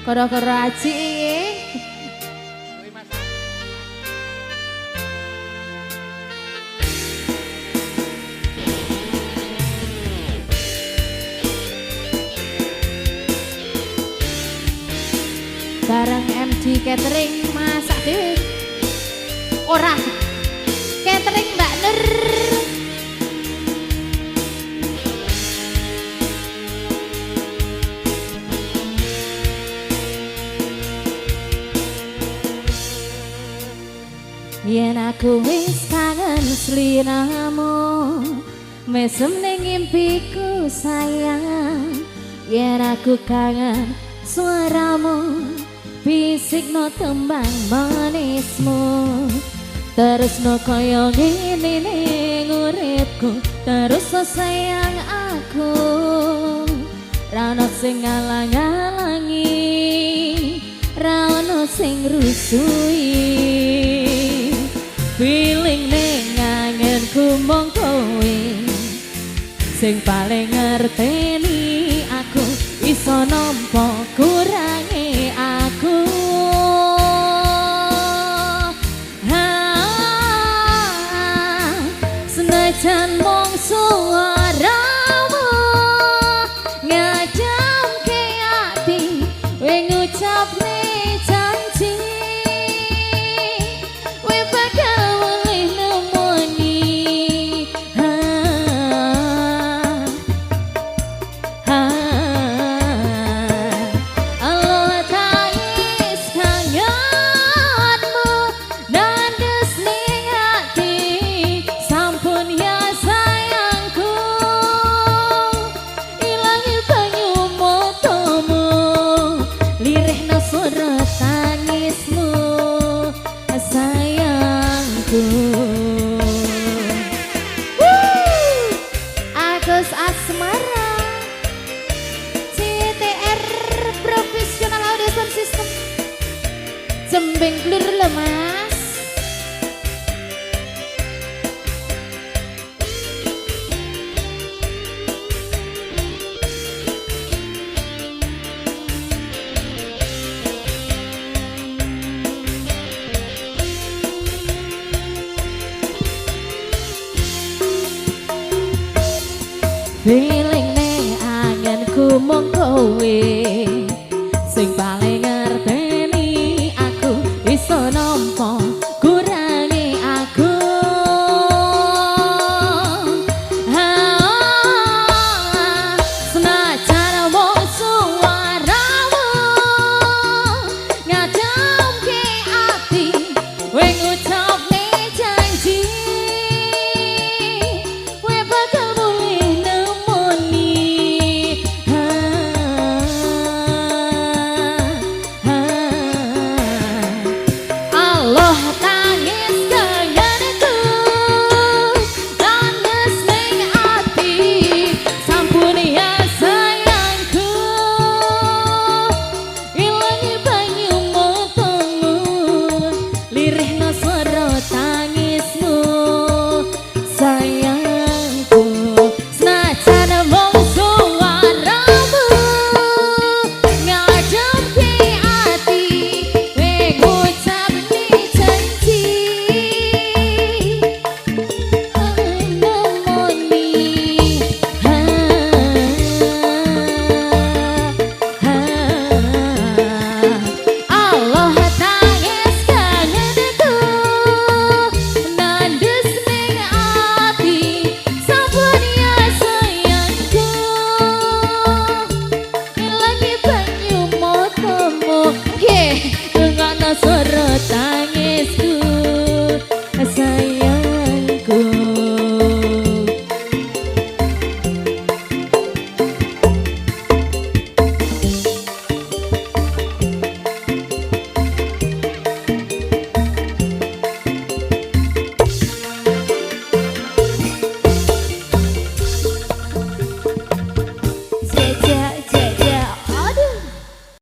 Kara-kara aji. Bareng MD Catering masak dhewe. Ora. Catering Mbak Nur. Yen aku wis kangen sliramu, mesem ning impiku sayang. Yen aku kangen suaramu, bisik no tembang manismu. Terus no koyo ngene ning uripku, terus no sayang aku. Ra ono sing ngalang-alangi, ra ono sing rusui. Feeling ning angenku mung kowe sing paling ngerteni aku, iso nampa kurange aku. Senajan mung suaramu ngademke ati, kowe ngucapne janji kowe bakal mulih nemoni. Allah tangis kangenmu nandes ning ati, sampun ya sayangku, ilangi banyu matamu, lirihna suara tangismu sayangku. Agus Asmara CTR Professional Audio Sound System Jembing Blur lemah.